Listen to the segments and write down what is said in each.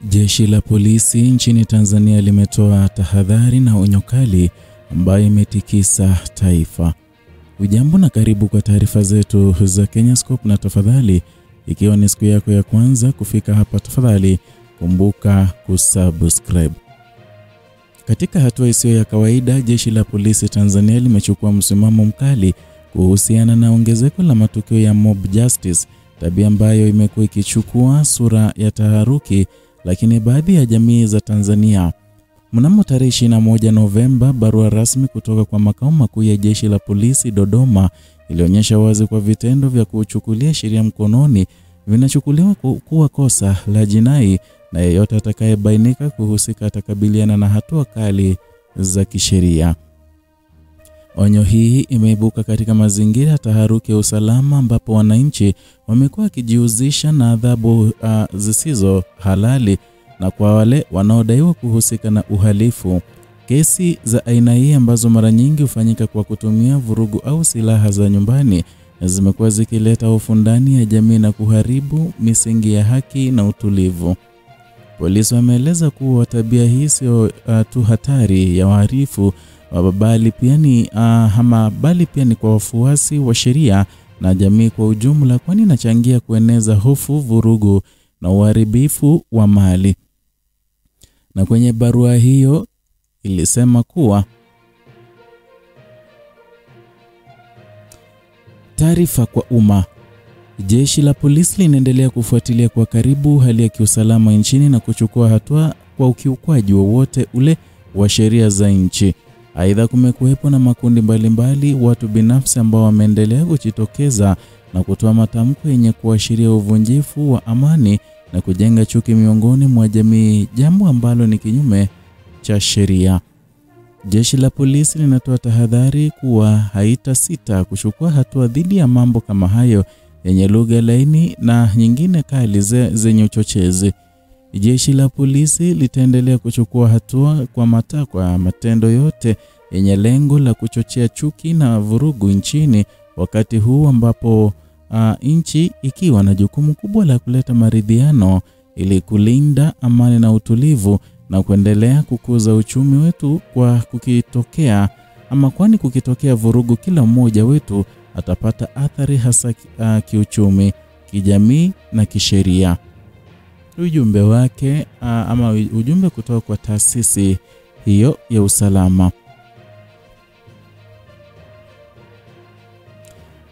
Jeshi la polisi nchini Tanzania limetoa tahadhari na onyo kali ambayo imetikisa taifa. Ujambo na karibu kwa taarifa zetu za Kenyascope, na tafadhali ikiwa ni siku yako ya kwanza kufika hapa, tafadhali kumbuka kusubscribe. Katika hatua isiyo ya kawaida, jeshi la polisi Tanzania limechukua msimamo mkali kuhusiana na ongezeko la matukio ya mob justice, tabia ambayo imekuwa ikichukua sura ya taharuki lakini baadhi ya jamii za Tanzania. Mnamo tarehe 21 Novemba, barua rasmi kutoka kwa makao makuu ya jeshi la polisi Dodoma ilionyesha wazi kwa vitendo vya kuchukulia sheria mkononi vinachukuliwa kuwa kosa la jinai, na yeyote atakayebainika kuhusika atakabiliana na hatua kali za kisheria. Onyo hii imeibuka katika mazingira ya taharuki ya usalama, ambapo wananchi wamekuwa wakijihusisha na adhabu zisizo halali na kwa wale wanaodaiwa kuhusika na uhalifu. Kesi za aina hii ambazo mara nyingi hufanyika kwa kutumia vurugu au silaha za nyumbani zimekuwa zikileta hofu ndani ya jamii na kuharibu misingi ya haki na utulivu. Polisi wameeleza kuwa tabia hii sio tu hatari ya wahalifu bali pia ni kwa wafuasi wa sheria na jamii kwa ujumla, kwani inachangia kueneza hofu, vurugu na uharibifu wa mali. Na kwenye barua hiyo ilisema kuwa taarifa kwa umma. Jeshi la polisi linaendelea kufuatilia kwa karibu hali ya kiusalama nchini na kuchukua hatua kwa ukiukwaji wowote ule wa sheria za nchi. Aidha, kumekuwepo na makundi mbalimbali, watu binafsi ambao wameendelea kujitokeza na kutoa matamko yenye kuashiria uvunjifu wa amani na kujenga chuki miongoni mwa jamii, jambo ambalo ni kinyume cha sheria. Jeshi la polisi linatoa tahadhari kuwa haitasita kuchukua hatua dhidi ya mambo kama hayo yenye lugha laini na nyingine kali zenye uchochezi. Jeshi la polisi litaendelea kuchukua hatua kwa matendo yote yenye lengo la kuchochea chuki na vurugu nchini, wakati huu ambapo nchi ikiwa na jukumu kubwa la kuleta maridhiano ili kulinda amani na utulivu na kuendelea kukuza uchumi wetu. Kwani kukitokea vurugu, kila mmoja wetu atapata athari, hasa kiuchumi, kijamii na kisheria. Ujumbe wake ujumbe kutoka kwa taasisi hiyo ya usalama.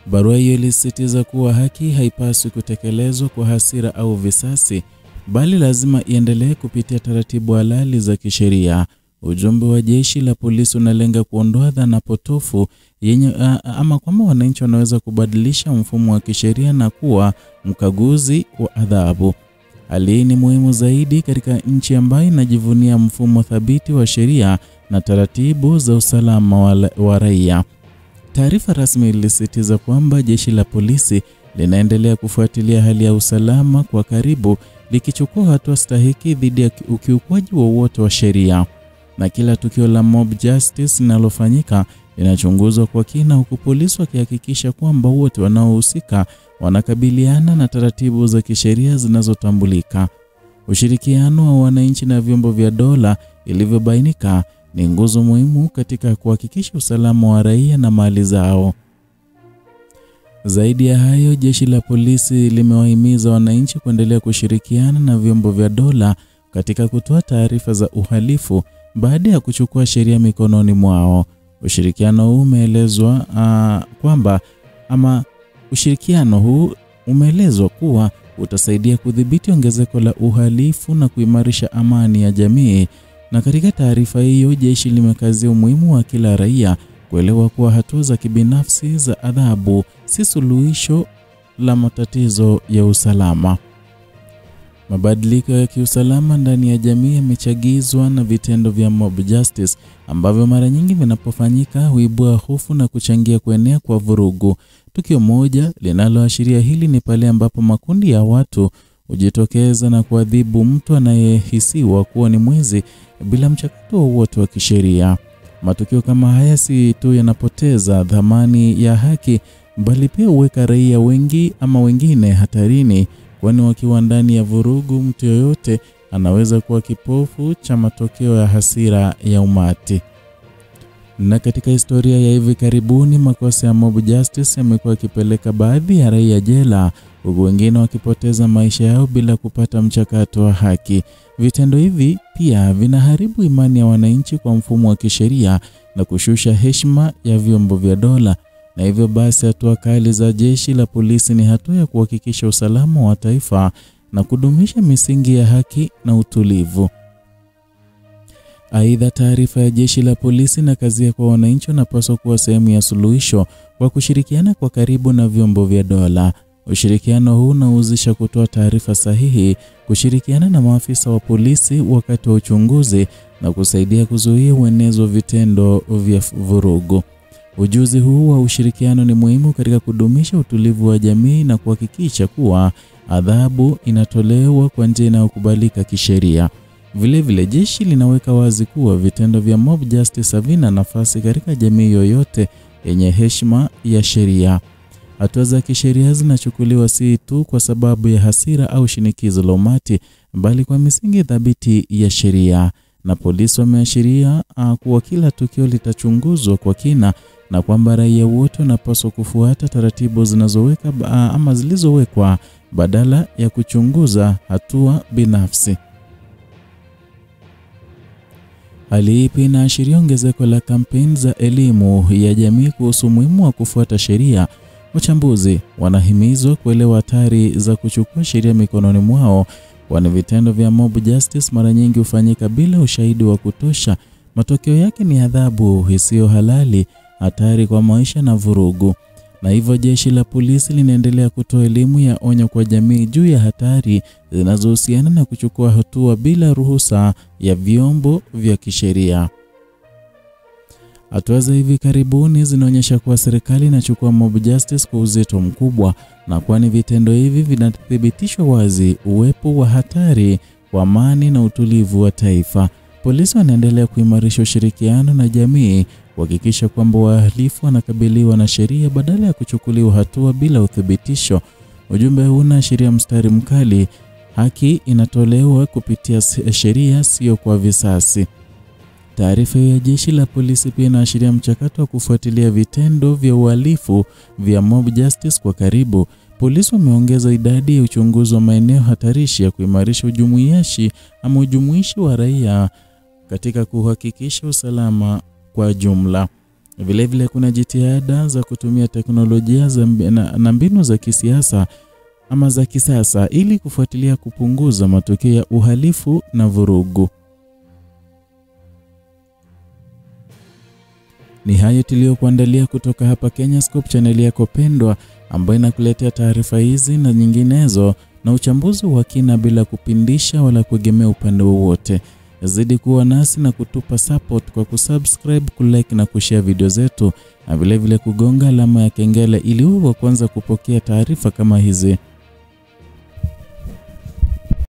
Barua hiyo ilisisitiza kuwa haki haipaswi kutekelezwa kwa hasira au visasi, bali lazima iendelee kupitia taratibu halali za kisheria. Ujumbe wa jeshi la polisi unalenga kuondoa dhana potofu kwamba wananchi wanaweza kubadilisha mfumo wa kisheria na kuwa mkaguzi wa adhabu. Hali hii ni muhimu zaidi katika nchi ambayo inajivunia mfumo thabiti wa sheria na taratibu za usalama wa raia. Taarifa rasmi ilisisitiza kwamba jeshi la polisi linaendelea kufuatilia hali ya usalama kwa karibu, likichukua hatua stahiki dhidi ya ukiukwaji wowote wa sheria, na kila tukio la mob justice linalofanyika linachunguzwa kwa kina, huku polisi wakihakikisha kwamba wote wanaohusika wanakabiliana na taratibu za kisheria zinazotambulika. Ushirikiano wa wananchi na vyombo vya dola ilivyobainika ni nguzo muhimu katika kuhakikisha usalama wa raia na mali zao. Zaidi ya hayo, jeshi la polisi limewahimiza wananchi kuendelea kushirikiana na vyombo vya dola katika kutoa taarifa za uhalifu baada ya kuchukua sheria mikononi mwao. Ushirikiano huu umeelezwa kuwa utasaidia kudhibiti ongezeko la uhalifu na kuimarisha amani ya jamii. Na katika taarifa hiyo, jeshi limekazia umuhimu wa kila raia kuelewa kuwa hatua za kibinafsi za adhabu si suluhisho la matatizo ya usalama. Mabadiliko ya kiusalama ndani ya jamii yamechagizwa na vitendo vya mob justice ambavyo mara nyingi vinapofanyika huibua hofu na kuchangia kuenea kwa vurugu. Tukio moja linaloashiria hili ni pale ambapo makundi ya watu hujitokeza na kuadhibu mtu anayehisiwa kuwa ni mwizi bila mchakato wowote wa kisheria. Matukio kama haya si tu yanapoteza dhamani ya haki, bali pia huweka raia wengine hatarini, kwani wakiwa ndani ya vurugu, mtu yoyote anaweza kuwa kipofu cha matokeo ya hasira ya umati. Na katika historia ya hivi karibuni, makosa ya mob justice yamekuwa yakipeleka baadhi ya raia jela, huku wengine wakipoteza maisha yao bila kupata mchakato wa haki. Vitendo hivi pia vinaharibu imani ya wananchi kwa mfumo wa kisheria na kushusha heshima ya vyombo vya dola. Na hivyo basi, hatua kali za jeshi la polisi ni hatua ya kuhakikisha usalama wa taifa na kudumisha misingi ya haki na utulivu. Aidha, taarifa ya jeshi la polisi na kazi kwa wananchi wanapaswa kuwa sehemu ya suluhisho kwa kushirikiana kwa karibu na vyombo vya dola. Ushirikiano huu unahusisha kutoa taarifa sahihi, kushirikiana na maafisa wa polisi wakati wa uchunguzi na kusaidia kuzuia uenezo wa vitendo vya vurugu. Ujuzi huu wa ushirikiano ni muhimu katika kudumisha utulivu wa jamii na kuhakikisha kuwa adhabu inatolewa kwa njia inayokubalika kisheria. Vile jeshi linaweka wazi kuwa vitendo vya mob justice havina nafasi katika jamii yoyote yenye heshima ya sheria. Hatua za kisheria zinachukuliwa si tu kwa sababu ya hasira au shinikizo la umati, bali kwa misingi thabiti ya sheria. Na polisi wameashiria kuwa kila tukio litachunguzwa kwa kina na kwamba raia wote wanapaswa kufuata taratibu zilizowekwa badala ya kuchunguza hatua binafsi. Hali hii inaashiria ongezeko la kampeni za elimu ya jamii kuhusu umuhimu wa kufuata sheria. Wachambuzi wanahimizwa kuelewa hatari za kuchukua sheria mikononi mwao, kwani vitendo vya mob justice mara nyingi hufanyika bila ushahidi wa kutosha. Matokeo yake ni adhabu isiyo halali, hatari kwa maisha na vurugu. Na hivyo jeshi la polisi linaendelea kutoa elimu ya onyo kwa jamii juu ya hatari zinazohusiana na kuchukua hatua bila ruhusa ya vyombo vya kisheria. Hatua za hivi karibuni zinaonyesha kuwa serikali inachukua mob justice kwa uzito mkubwa, na kwani vitendo hivi vinathibitishwa wazi uwepo wa hatari kwa amani na utulivu wa taifa. Polisi wanaendelea kuimarisha ushirikiano na jamii kuhakikisha kwamba wahalifu wanakabiliwa na sheria badala ya kuchukuliwa hatua bila uthibitisho. Ujumbe huu unaashiria mstari mkali: haki inatolewa kupitia sheria, sio kwa visasi. Taarifa ya jeshi la polisi pia inaashiria mchakato wa kufuatilia vitendo vya uhalifu vya mob justice kwa karibu. Polisi wameongeza idadi ya uchunguzi wa maeneo hatarishi ya kuimarisha ujumuishi wa raia katika kuhakikisha usalama kwa jumla. Vile kuna jitihada za kutumia teknolojia na mbinu za kisiasa ama za kisasa ili kufuatilia kupunguza matokeo ya uhalifu na vurugu. Ni hayo tuliyokuandalia kutoka hapa Kenyascope, channel yako pendwa ambayo inakuletea taarifa hizi na nyinginezo na uchambuzi wa kina bila kupindisha wala kuegemea upande wowote. Zidi kuwa nasi na kutupa support kwa kusubscribe, kulike na kushare video zetu, na vile kugonga alama ya kengele ili uwe wa kwanza kupokea taarifa kama hizi